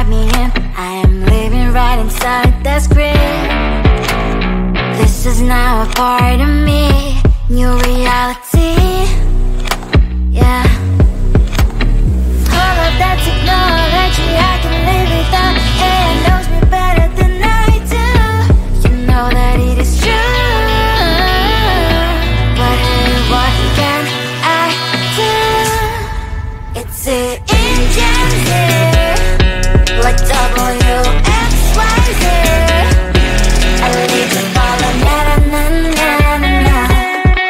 write me in. I am living right inside the script. This is now a part of me, new reality. Yeah. All of that technology I can live without. AI knows me better than I do. You know that it is true. But hey, what can I do? It's the engine here, like WXYZ. I need to follow na na na na na na.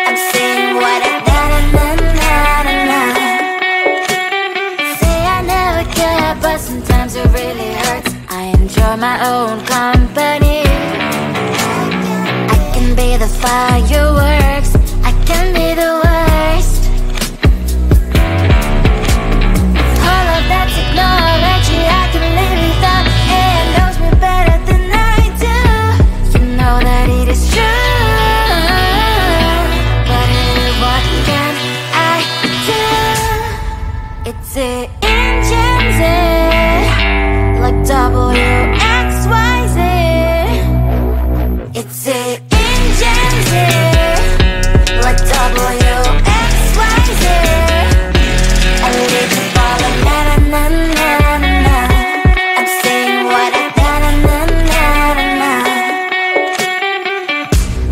I'm saying what I na na na na na na. Say I never care, but sometimes it really hurts. I enjoy my own company. I can be the fireworks, I can be the worst. All of that technology I can live without. AI knows me better than I do. You know that it is true. But hey, what can I do? It's the engines, like WXYZ. It's the engines, like WXYZ. I live to follow na na na na na na. I'm saying what I na na na na na na.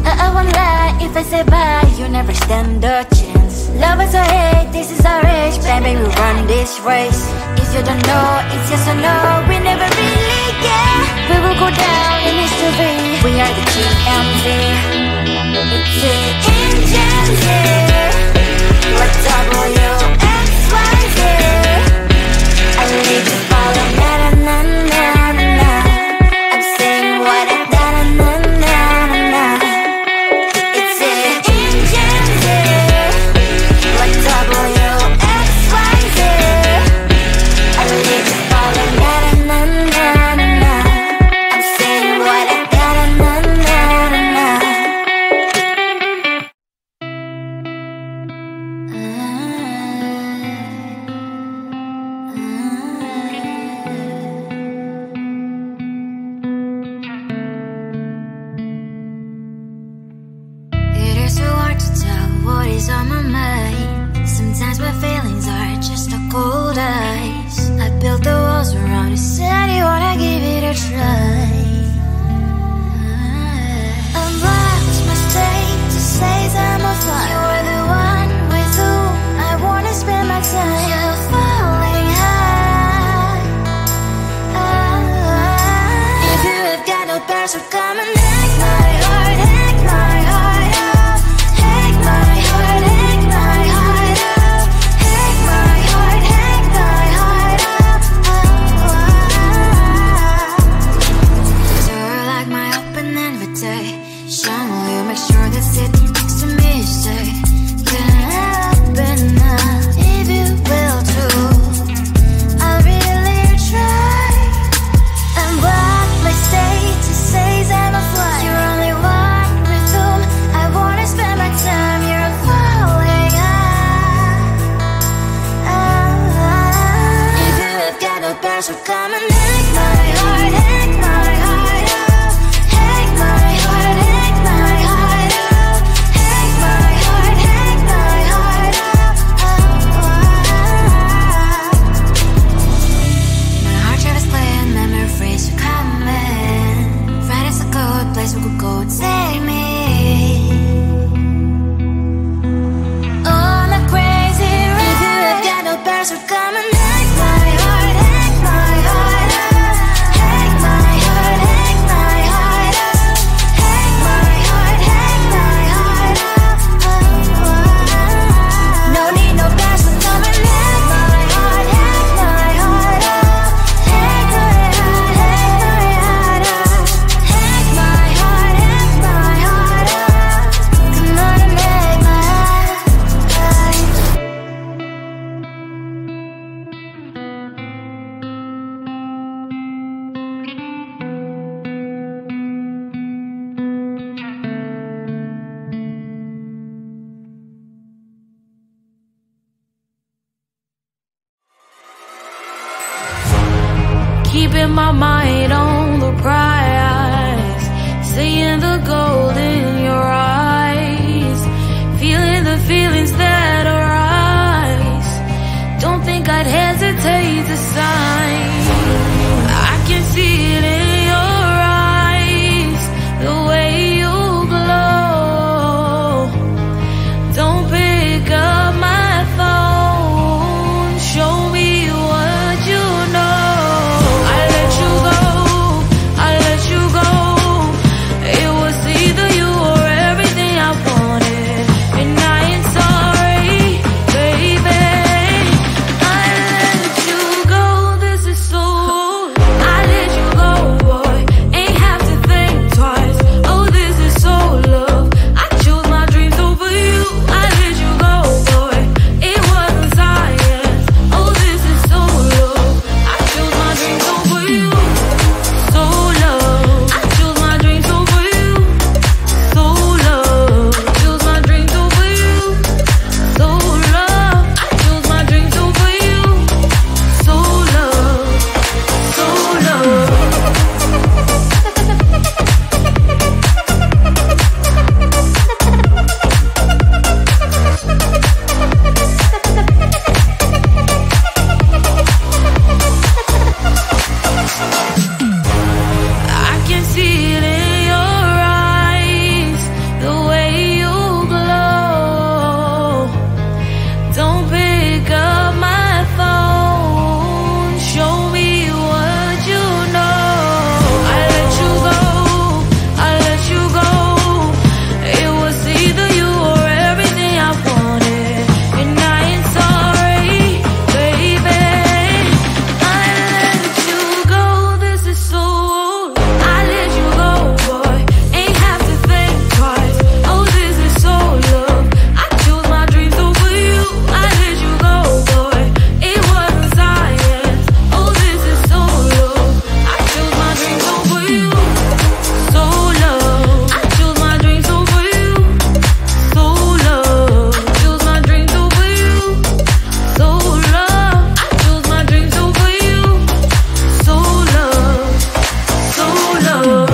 I won't lie if I say bye, you never stand a chance. Love is or hate, this is our age. Baby, we run this race. If you don't know, it's yes or no. We never really get. We will go down in history. We are the GMZ. It's the engines here, like WXYZ. I need to follow na na na na na na. I'm saying what I na na na na na na. It's the engines here, like WXYZ. I need to follow na na na na na na. I'm saying what I na na na na na na. It is so hard to tell what is on my mind. Sometimes my feelings are just a cold ice. I built the walls around you, said you wanna give it a try. Unbox my state to say I'm a fly. You're the one with whom I wanna spend my time. You're falling high. If you have got no past, so come and hack my heart, hack my heart up. Hack my heart, hack my heart up. Hack my heart, hack my heart up. You're like my open invitation. Will you make sure that sitting next to me is safe? Can I open up if you will too? I'll really try. And what my state to say I'm a fly. You're only one with whom I wanna spend my time. You're falling high. If you have got no past, so come and hack my heart, hack my heart up. Hack my heart, hack my heart up. Hack my heart, my mind on the prize, seeing the gold in your eyes, feeling the feelings that arise. Don't think I'd hesitate to sign. I can see it in your eyes, the way you glow. Don't pick up my phone, show me what you know. I let you go, I let you go. It was either you or everything I wanted, and I ain't sorry, baby. I let you go, this is so. I let you go, boy, ain't have to think twice. Oh, this is so love. I chose my dreams over you. I let you go, boy, it wasn't science. Oh, this is so love. I chose my dreams over you. So love. I chose my dreams over you. So love. Chose my dreams over you. So love. I chose my dreams over you. So love. So love. I can see it in your eyes, the way you glow. Don't pick up my phone, show me what you know. I let you go, I let you go. It was either you or everything I wanted, and I ain't sorry, baby. I let you go, this is so. I let you go, boy, ain't have to think twice. Oh, this is so love. I chose my dreams over you. I let you go, boy, it wasn't science. Oh, this is so love. I chose my dreams over you. So love. I chose my dreams over you. So love. Chose my dreams over you. So love. I chose my dreams over you. So love. So love.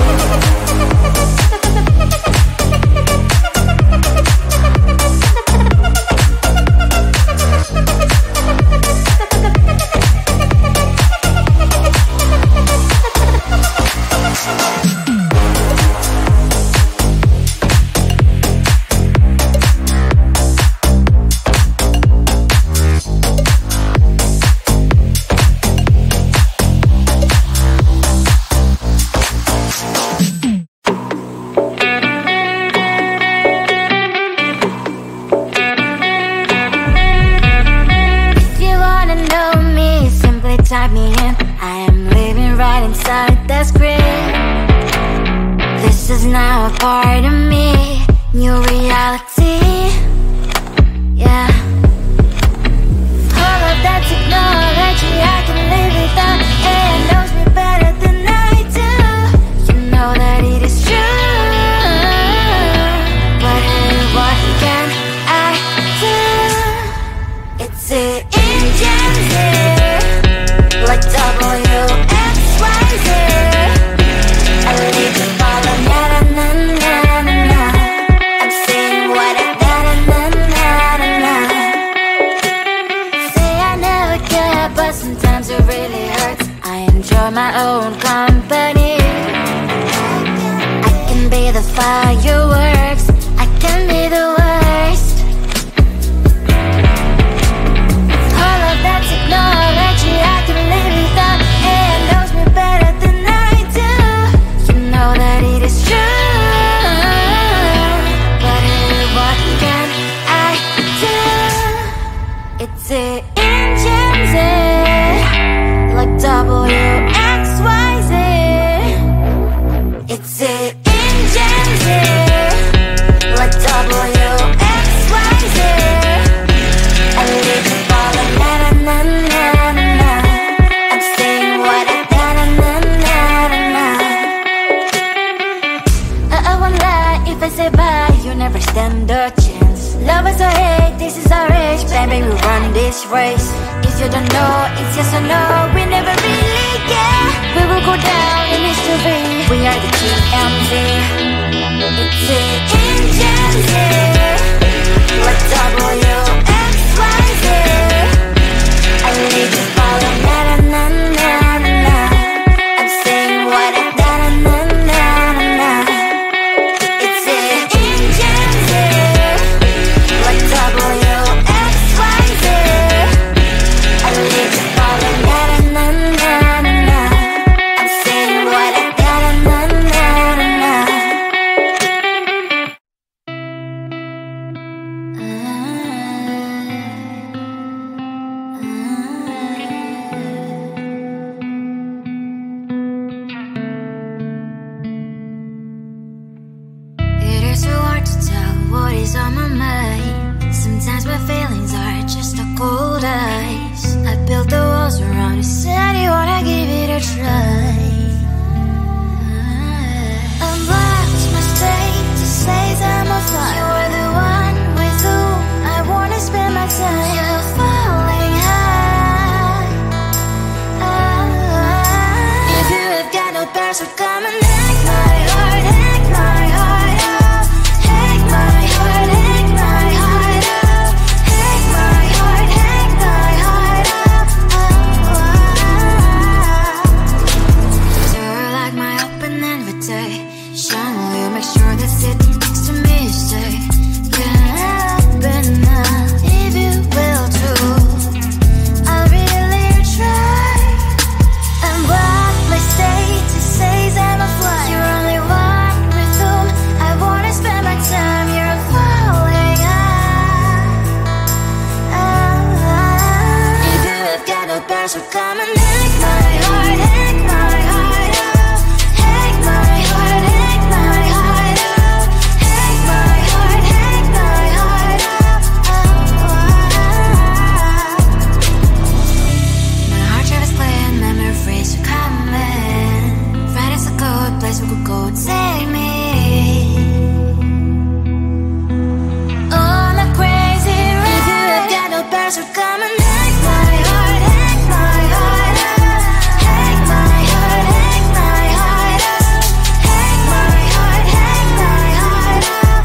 If you wanna know me, simply type me in. I am living right inside that script. This is now a part of me, new reality. Yeah. All of that technology I can live without, and knows me better than I do. You know that it is true. But hey, what can I do? It's the engines here, like WXYZ. I leave you falling, na na na na na na. I'm saying what I na na na na na na. Say I never care, but sometimes it really hurts. I enjoy my own company. I can be the fireworks, I can be the worst. All of that technology I can live without, and knows me better than I do. You know that it is true. But hey, what can I do? It's the engines, like WXYZ. It's the engines, like WXYZ. I live you falling, na na na na na na. I'm saying what I na na na na na na. I won't lie if I say bye, you never stand a chance. Love us or hate, this is our age. Baby, we run this race. If you don't know, it's yes or no. We never really care. We will go down in history. We are the GMZ. It's the engines here. What WXYZ. I need to follow na na na na na. I'm saying what I na na na na na. It's the engines here. What WXYZ. I need to follow na na na na na. I'm saying what I na na na na na. It is so hard to tell what is on my mind. Sometimes my feelings are just a cold ice. I built the walls around you, said you wanna give it a try. Unlocked my state to say I'm a fly. You are the one with whom I wanna spend my time. You're falling high. If you have got no bears, so come and hack my heart, hack my heart out. Hack my heart, hack my heart out. Hack my heart, hack my heart out. You're like my open invitation. Will you make sure that sitting next to me is safe? Yeah, open up if you will too. I'll really try. And what my state to say I'm a fly. You're only one with whom I wanna spend my time. You're falling high. If you have got no bears, so come and hack my heart, hack my heart out. Hack my heart, hack my heart out. Hack my heart, hack my heart out. My heart drives playing memories are coming. Right as a good place we could go and take me. On a crazy ride. If you have got no bears, so come and hack my heart, hack my heart out. Hack my heart, hack my heart out. Hack my heart, hack my heart out.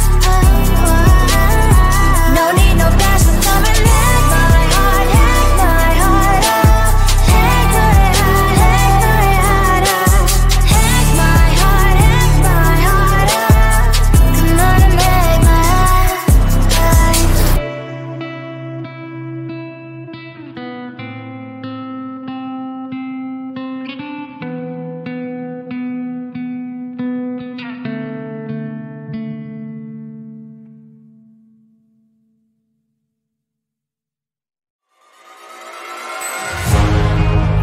No need no bears, so come and hack my heart, hack my heart out. Hack my heart, hack my heart out. Hack my heart, hack my heart out. Come on and make my heart.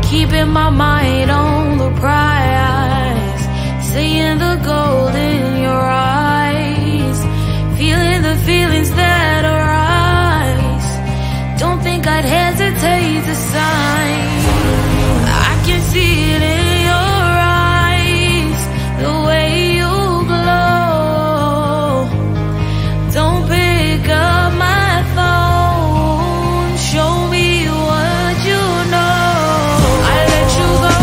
Keeping my mind on the prize, seeing the gold in your eyes, feeling the feelings that arise. Don't think I'd hesitate to sign. I can see it in your eyes, the way you glow. Don't pick up my phone, show me what you know. I let you go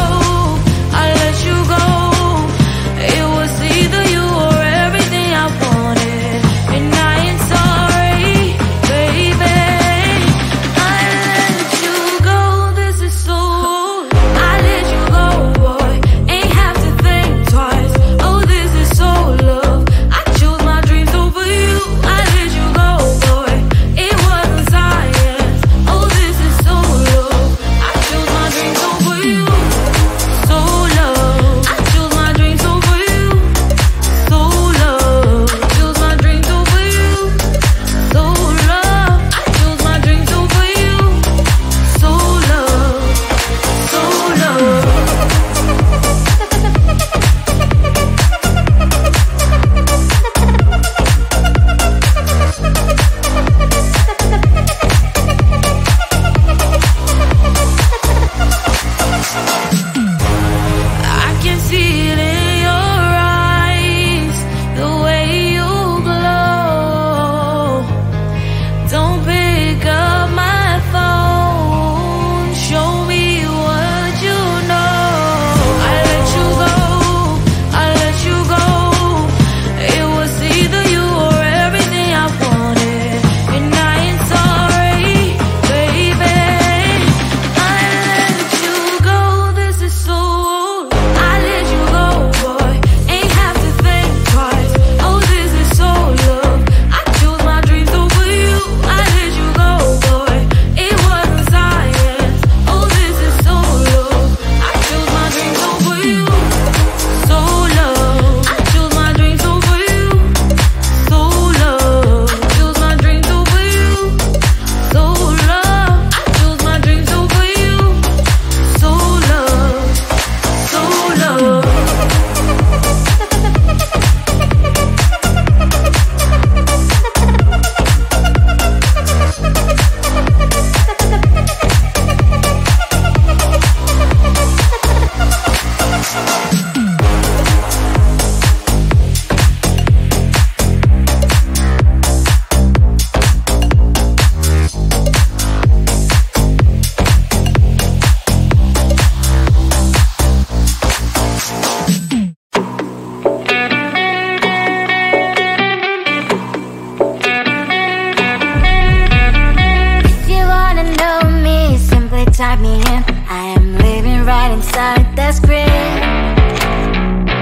write me in. I am living right inside the script.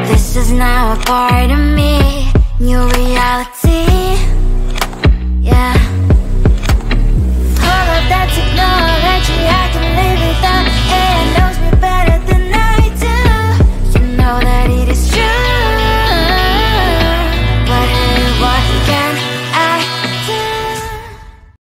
This is now a part of me. New reality.